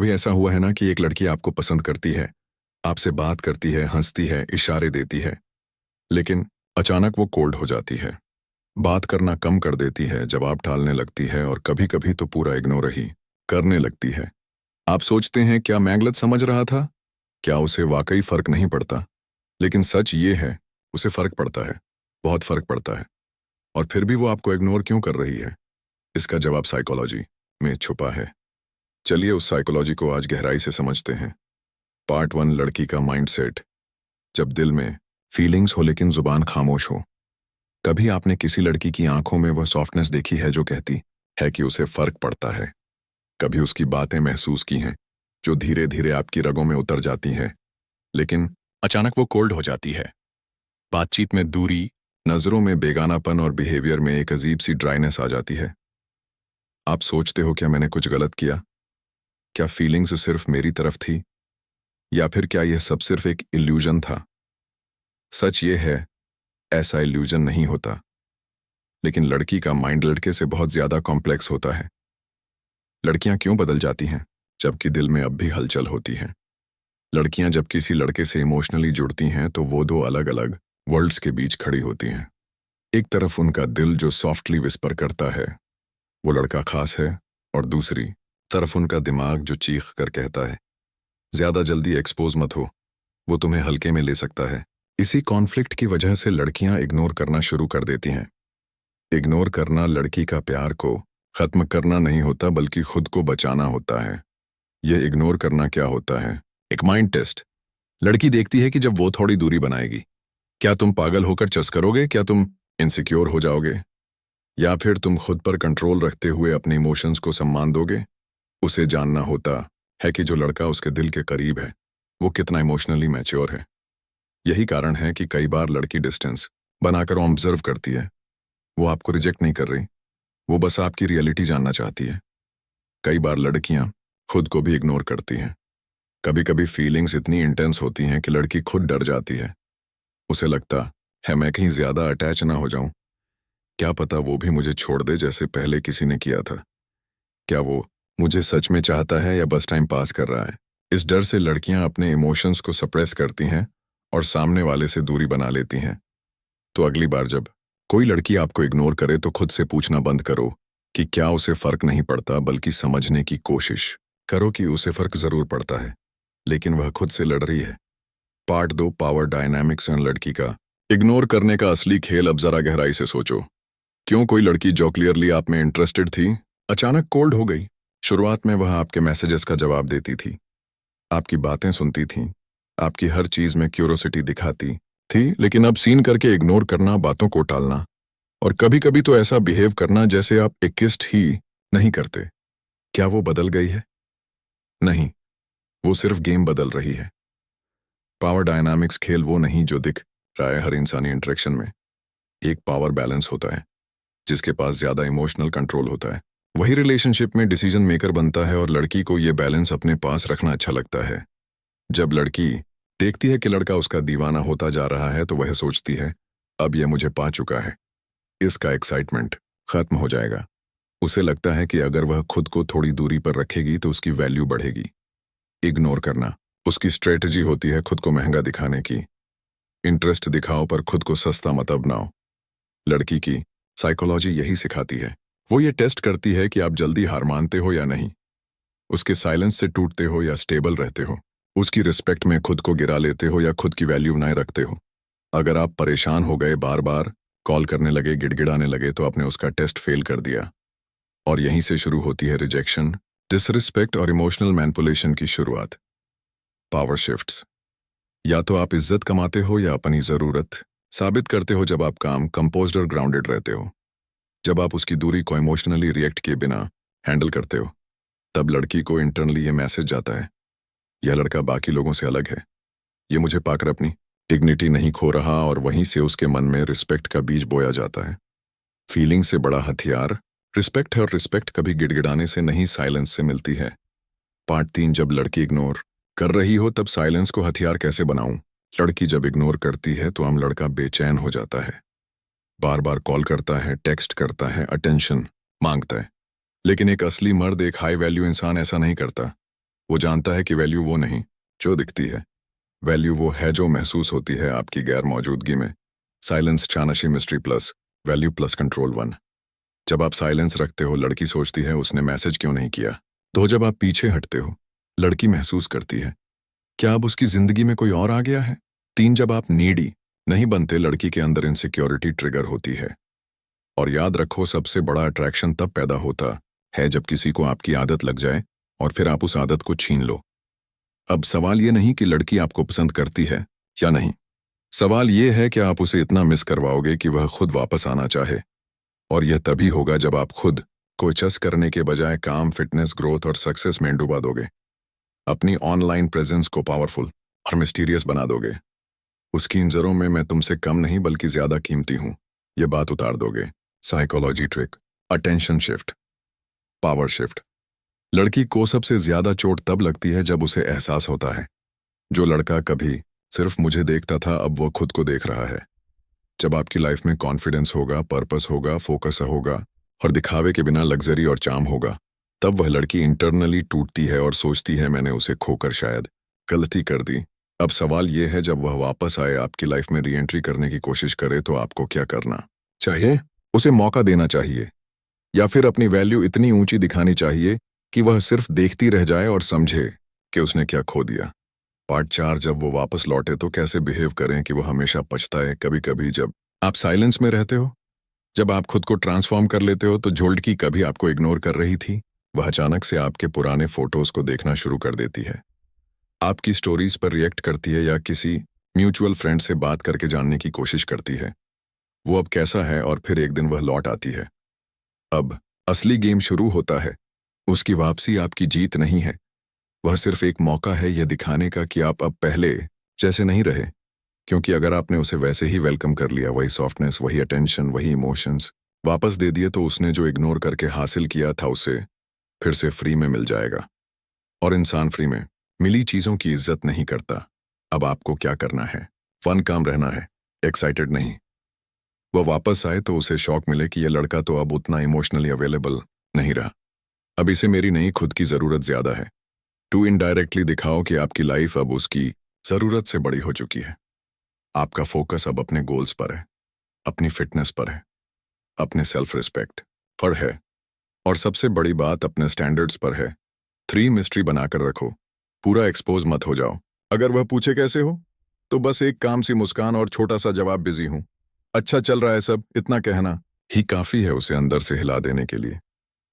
कभी ऐसा हुआ है ना कि एक लड़की आपको पसंद करती है, आपसे बात करती है, हंसती है, इशारे देती है, लेकिन अचानक वो कोल्ड हो जाती है, बात करना कम कर देती है, जवाब टालने लगती है और कभी-कभी तो पूरा इग्नोर ही करने लगती है। आप सोचते हैं क्या मैं गलत समझ रहा था? क्या उसे वाकई फर्क नहीं पड़ता? लेकिन सच ये है, उसे फर्क पड़ता है, बहुत फर्क पड़ता है। और फिर भी वो आपको इग्नोर क्यों कर रही है? इसका जवाब साइकोलॉजी में छुपा है। चलिए उस साइकोलॉजी को आज गहराई से समझते हैं। पार्ट 1, लड़की का माइंडसेट। जब दिल में फीलिंग्स हो लेकिन जुबान खामोश हो। कभी आपने किसी लड़की की आंखों में वह सॉफ्टनेस देखी है जो कहती है कि उसे फर्क पड़ता है? कभी उसकी बातें महसूस की हैं जो धीरे धीरे आपकी रगों में उतर जाती हैं, लेकिन अचानक वो कोल्ड हो जाती है। बातचीत में दूरी, नजरों में बेगानापन और बिहेवियर में एक अजीब सी ड्राइनेस आ जाती है। आप सोचते हो क्या मैंने कुछ गलत किया? क्या फीलिंग्स सिर्फ मेरी तरफ थी, या फिर क्या यह सब सिर्फ एक इल्यूजन था? सच ये है, ऐसा इल्यूजन नहीं होता, लेकिन लड़की का माइंड लड़के से बहुत ज्यादा कॉम्प्लेक्स होता है। लड़कियां क्यों बदल जाती हैं जबकि दिल में अब भी हलचल होती है? लड़कियां जब किसी लड़के से इमोशनली जुड़ती हैं तो वो दो अलग अलग वर्ल्ड्स के बीच खड़ी होती हैं। एक तरफ उनका दिल जो सॉफ्टली विस्पर करता है, वो लड़का खास है, और दूसरी तरफ उनका दिमाग जो चीख कर कहता है, ज्यादा जल्दी एक्सपोज मत हो, वो तुम्हें हल्के में ले सकता है। इसी कॉन्फ्लिक्ट की वजह से लड़कियां इग्नोर करना शुरू कर देती हैं। इग्नोर करना लड़की का प्यार को खत्म करना नहीं होता, बल्कि खुद को बचाना होता है। यह इग्नोर करना क्या होता है? एक माइंड टेस्ट। लड़की देखती है कि जब वो थोड़ी दूरी बनाएगी, क्या तुम पागल होकर चस करोगे? क्या तुम इनसिक्योर हो जाओगे? या फिर तुम खुद पर कंट्रोल रखते हुए अपने इमोशंस को सम्मान दोगे? उसे जानना होता है कि जो लड़का उसके दिल के करीब है, वो कितना इमोशनली मैच्योर है। यही कारण है कि कई बार लड़की डिस्टेंस बनाकर ऑब्जर्व करती है। वो आपको रिजेक्ट नहीं कर रही, वो बस आपकी रियलिटी जानना चाहती है। कई बार लड़कियां खुद को भी इग्नोर करती हैं। कभी कभी फीलिंग्स इतनी इंटेंस होती हैं कि लड़की खुद डर जाती है। उसे लगता है मैं कहीं ज्यादा अटैच ना हो जाऊं, क्या पता वो भी मुझे छोड़ दे जैसे पहले किसी ने किया था। क्या वो मुझे सच में चाहता है या बस टाइम पास कर रहा है? इस डर से लड़कियां अपने इमोशंस को सप्रेस करती हैं और सामने वाले से दूरी बना लेती हैं। तो अगली बार जब कोई लड़की आपको इग्नोर करे तो खुद से पूछना बंद करो कि क्या उसे फर्क नहीं पड़ता, बल्कि समझने की कोशिश करो कि उसे फर्क जरूर पड़ता है, लेकिन वह खुद से लड़ रही है। पार्ट 2, पावर डायनामिक्स और लड़की का इग्नोर करने का असली खेल। अब जरा गहराई से सोचो, क्यों कोई लड़की जो क्लियरली आप में इंटरेस्टेड थी अचानक कोल्ड हो गई? शुरुआत में वह आपके मैसेजेस का जवाब देती थी, आपकी बातें सुनती थी, आपकी हर चीज में क्यूरोसिटी दिखाती थी, लेकिन अब सीन करके इग्नोर करना, बातों को टालना, और कभी कभी तो ऐसा बिहेव करना जैसे आप एक्किस्ट ही नहीं करते। क्या वो बदल गई है? नहीं, वो सिर्फ गेम बदल रही है। पावर डायनामिक्स खेल वो नहीं जो दिख रहा है हर इंसानी इंटरेक्शन में। एक पावर बैलेंस होता है, जिसके पास ज्यादा इमोशनल कंट्रोल होता है, वही रिलेशनशिप में डिसीजन मेकर बनता है, और लड़की को ये बैलेंस अपने पास रखना अच्छा लगता है। जब लड़की देखती है कि लड़का उसका दीवाना होता जा रहा है तो वह सोचती है, अब यह मुझे पा चुका है, इसका एक्साइटमेंट खत्म हो जाएगा। उसे लगता है कि अगर वह खुद को थोड़ी दूरी पर रखेगी तो उसकी वैल्यू बढ़ेगी। इग्नोर करना उसकी स्ट्रेटजी होती है खुद को महंगा दिखाने की। इंटरेस्ट दिखाओ पर खुद को सस्ता मत अपनाओ। लड़की की साइकोलॉजी यही सिखाती है। वो ये टेस्ट करती है कि आप जल्दी हार मानते हो या नहीं, उसके साइलेंस से टूटते हो या स्टेबल रहते हो, उसकी रिस्पेक्ट में खुद को गिरा लेते हो या खुद की वैल्यू बनाए रखते हो। अगर आप परेशान हो गए, बार बार कॉल करने लगे, गिड़गिड़ाने लगे, तो आपने उसका टेस्ट फेल कर दिया। और यहीं से शुरू होती है रिजेक्शन, डिसरिस्पेक्ट और इमोशनल मैनिपुलेशन की शुरुआत। Power shifts. या तो आप इज्जत कमाते हो या अपनी जरूरत साबित करते हो जब आप काम कंपोज्ड और ग्राउंडेड रहते हो। जब आप उसकी दूरी को इमोशनली रिएक्ट किए बिना हैंडल करते हो, तब लड़की को इंटरनली ये मैसेज जाता है, यह लड़का बाकी लोगों से अलग है, ये मुझे पाकर अपनी डिग्निटी नहीं खो रहा, और वहीं से उसके मन में रिस्पेक्ट का बीज बोया जाता है। फीलिंग से बड़ा हथियार रिस्पेक्ट है, और रिस्पेक्ट कभी गिड़गिड़ाने से नहीं, साइलेंस से मिलती है। पार्ट 3, जब लड़की इग्नोर कर रही हो तब साइलेंस को हथियार कैसे बनाऊं? लड़की जब इग्नोर करती है तो आम लड़का बेचैन हो जाता है, बार बार कॉल करता है, टेक्स्ट करता है, अटेंशन मांगता है। लेकिन एक असली मर्द, एक हाई वैल्यू इंसान ऐसा नहीं करता। वो जानता है कि वैल्यू वो नहीं जो दिखती है, वैल्यू वो है जो महसूस होती है आपकी गैर मौजूदगी में। साइलेंस चानशी mystery plus value plus control 1। जब आप साइलेंस रखते हो, लड़की सोचती है उसने मैसेज क्यों नहीं किया। तो जब आप पीछे हटते हो, लड़की महसूस करती है क्या अब उसकी जिंदगी में कोई और आ गया है। 3, जब आप नीडी नहीं बनते, लड़की के अंदर इनसिक्योरिटी ट्रिगर होती है। और याद रखो, सबसे बड़ा अट्रैक्शन तब पैदा होता है जब किसी को आपकी आदत लग जाए और फिर आप उस आदत को छीन लो। अब सवाल ये नहीं कि लड़की आपको पसंद करती है या नहीं, सवाल ये है कि आप उसे इतना मिस करवाओगे कि वह खुद वापस आना चाहे। और यह तभी होगा जब आप खुद को चस करने के बजाय काम, फिटनेस, ग्रोथ और सक्सेस में डुबा दोगे। अपनी ऑनलाइन प्रेजेंस को पावरफुल और मिस्टीरियस बना दोगे। उसकी नजरों में मैं तुमसे कम नहीं बल्कि ज्यादा कीमती हूं, यह बात उतार दोगे। Psychology trick, attention shift, power shift. लड़की को सबसे ज्यादा चोट तब लगती है जब उसे एहसास होता है जो लड़का कभी सिर्फ मुझे देखता था अब वो खुद को देख रहा है। जब आपकी लाइफ में कॉन्फिडेंस होगा, पर्पस होगा, फोकस होगा और दिखावे के बिना लग्जरी और चार्म होगा, तब वह लड़की इंटरनली टूटती है और सोचती है मैंने उसे खोकर शायद गलती कर दी। अब सवाल यह है, जब वह वापस आए, आपकी लाइफ में री एंट्री करने की कोशिश करे, तो आपको क्या करना चाहिए। उसे मौका देना चाहिए या फिर अपनी वैल्यू इतनी ऊंची दिखानी चाहिए कि वह सिर्फ देखती रह जाए और समझे कि उसने क्या खो दिया। पार्ट 4, जब वो वापस लौटे तो कैसे बिहेव करें कि वो हमेशा पछताए। कभी कभी जब आप साइलेंस में रहते हो, जब आप खुद को ट्रांसफॉर्म कर लेते हो, तो झोलकी कभी आपको इग्नोर कर रही थी, वह अचानक से आपके पुराने फोटोज को देखना शुरू कर देती है, आपकी स्टोरीज पर रिएक्ट करती है या किसी म्यूचुअल फ्रेंड से बात करके जानने की कोशिश करती है वो अब कैसा है, और फिर एक दिन वह लौट आती है। अब असली गेम शुरू होता है। उसकी वापसी आपकी जीत नहीं है, वह सिर्फ एक मौका है यह दिखाने का कि आप अब पहले जैसे नहीं रहे। क्योंकि अगर आपने उसे वैसे ही वेलकम कर लिया, वही सॉफ्टनेस, वही अटेंशन, वही इमोशंस वापस दे दिए, तो उसने जो इग्नोर करके हासिल किया था उसे फिर से फ्री में मिल जाएगा। और इंसान फ्री में मिली चीजों की इज्जत नहीं करता। अब आपको क्या करना है, फन काम रहना है, एक्साइटेड नहीं। वह वापस आए तो उसे शॉक मिले कि यह लड़का तो अब उतना इमोशनली अवेलेबल नहीं रहा, अब इसे मेरी नहीं खुद की जरूरत ज्यादा है। टू इनडायरेक्टली दिखाओ कि आपकी लाइफ अब उसकी जरूरत से बड़ी हो चुकी है। आपका फोकस अब अपने गोल्स पर है, अपनी फिटनेस पर है, अपने सेल्फ रिस्पेक्ट पर है, और सबसे बड़ी बात अपने स्टैंडर्ड्स पर है। 3 मिस्ट्री बनाकर रखो, पूरा एक्सपोज मत हो जाओ। अगर वह पूछे कैसे हो, तो बस एक काम सी मुस्कान और छोटा सा जवाब, बिजी हूं, अच्छा चल रहा है सब, इतना कहना ही काफी है उसे अंदर से हिला देने के लिए।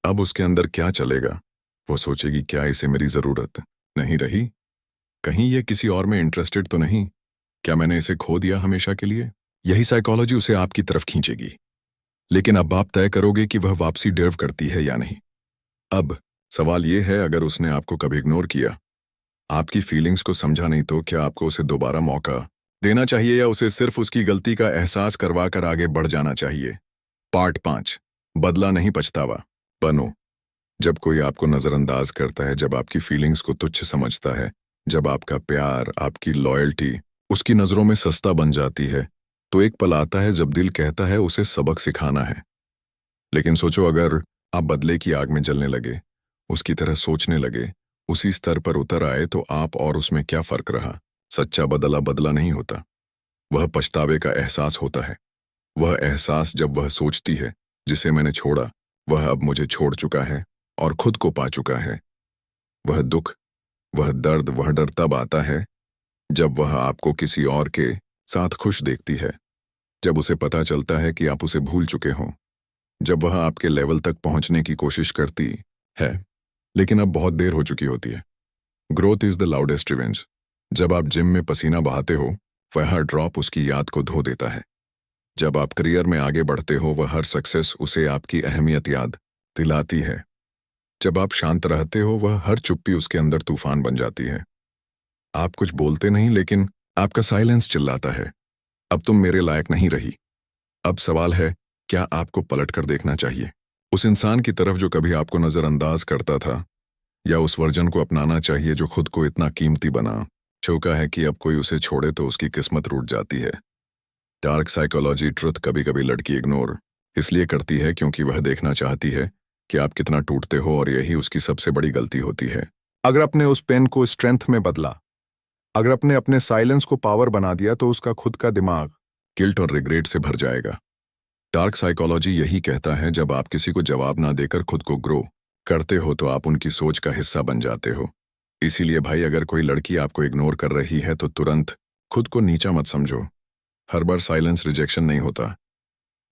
अब उसके अंदर क्या चलेगा, वो सोचेगी क्या इसे मेरी जरूरत नहीं रही, कहीं ये किसी और में इंटरेस्टेड तो नहीं, क्या मैंने इसे खो दिया हमेशा के लिए। यही साइकोलॉजी उसे आपकी तरफ खींचेगी। लेकिन अब आप तय करोगे कि वह वापसी डिजर्व करती है या नहीं। अब सवाल यह है, अगर उसने आपको कभी इग्नोर किया, आपकी फीलिंग्स को समझा नहीं, तो क्या आपको उसे दोबारा मौका देना चाहिए या उसे सिर्फ उसकी गलती का एहसास करवाकर आगे बढ़ जाना चाहिए। पार्ट 5, बदला नहीं पछतावा बनो। जब कोई आपको नजरअंदाज करता है, जब आपकी फीलिंग्स को तुच्छ समझता है, जब आपका प्यार, आपकी लॉयल्टी उसकी नजरों में सस्ता बन जाती है, तो एक पल आता है जब दिल कहता है उसे सबक सिखाना है। लेकिन सोचो, अगर आप बदले की आग में जलने लगे, उसकी तरह सोचने लगे, उसी स्तर पर उतर आए, तो आप और उसमें क्या फर्क रहा। सच्चा बदला बदला नहीं होता, वह पछतावे का एहसास होता है। वह एहसास जब वह सोचती है जिसे मैंने छोड़ा वह अब मुझे छोड़ चुका है और खुद को पा चुका है। वह दुख, वह दर्द, वह डर तब आता है जब वह आपको किसी और के साथ खुश देखती है, जब उसे पता चलता है कि आप उसे भूल चुके हों, जब वह आपके लेवल तक पहुंचने की कोशिश करती है लेकिन अब बहुत देर हो चुकी होती है। Growth is the loudest revenge. जब आप जिम में पसीना बहाते हो, वह हर ड्रॉप उसकी याद को धो देता है। जब आप करियर में आगे बढ़ते हो, वह हर सक्सेस उसे आपकी अहमियत याद दिलाती है। जब आप शांत रहते हो, वह हर चुप्पी उसके अंदर तूफान बन जाती है। आप कुछ बोलते नहीं, लेकिन आपका साइलेंस चिल्लाता है, अब तुम मेरे लायक नहीं रही। अब सवाल है, क्या आपको पलट कर देखना चाहिए उस इंसान की तरफ जो कभी आपको नजरअंदाज करता था, या उस वर्जन को अपनाना चाहिए जो खुद को इतना कीमती बना चुका है कि अब कोई उसे छोड़े तो उसकी किस्मत रूठ जाती है। डार्क साइकोलॉजी ट्रुथ, कभी कभी लड़की इग्नोर इसलिए करती है क्योंकि वह देखना चाहती है कि आप कितना टूटते हो, और यही उसकी सबसे बड़ी गलती होती है। अगर आपने उस पेन को स्ट्रेंथ में बदला, अगर आपने अपने साइलेंस को पावर बना दिया, तो उसका खुद का दिमाग गिल्ट और रिग्रेट से भर जाएगा। डार्क साइकोलॉजी यही कहता है, जब आप किसी को जवाब ना देकर खुद को ग्रो करते हो तो आप उनकी सोच का हिस्सा बन जाते हो। इसीलिए भाई, अगर कोई लड़की आपको इग्नोर कर रही है तो तुरंत खुद को नीचा मत समझो। हर बार साइलेंस रिजेक्शन नहीं होता,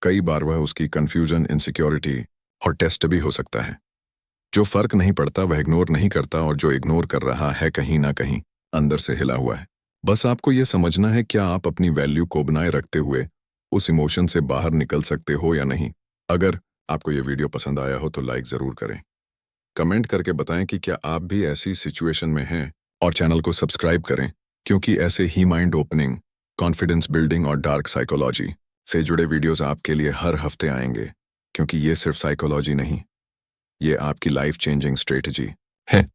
कई बार वह उसकी कंफ्यूजन, इनसिक्योरिटी और टेस्ट भी हो सकता है। जो फर्क नहीं पड़ता वह इग्नोर नहीं करता, और जो इग्नोर कर रहा है कहीं ना कहीं अंदर से हिला हुआ है। बस आपको यह समझना है, क्या आप अपनी वैल्यू को बनाए रखते हुए उस इमोशन से बाहर निकल सकते हो या नहीं। अगर आपको यह वीडियो पसंद आया हो तो लाइक ज़रूर करें, कमेंट करके बताएं कि क्या आप भी ऐसी सिचुएशन में हैं, और चैनल को सब्सक्राइब करें, क्योंकि ऐसे ही माइंड ओपनिंग, कॉन्फिडेंस बिल्डिंग और डार्क साइकोलॉजी से जुड़े वीडियोस आपके लिए हर हफ्ते आएंगे। क्योंकि ये सिर्फ साइकोलॉजी नहीं, ये आपकी लाइफ चेंजिंग स्ट्रेटजी है।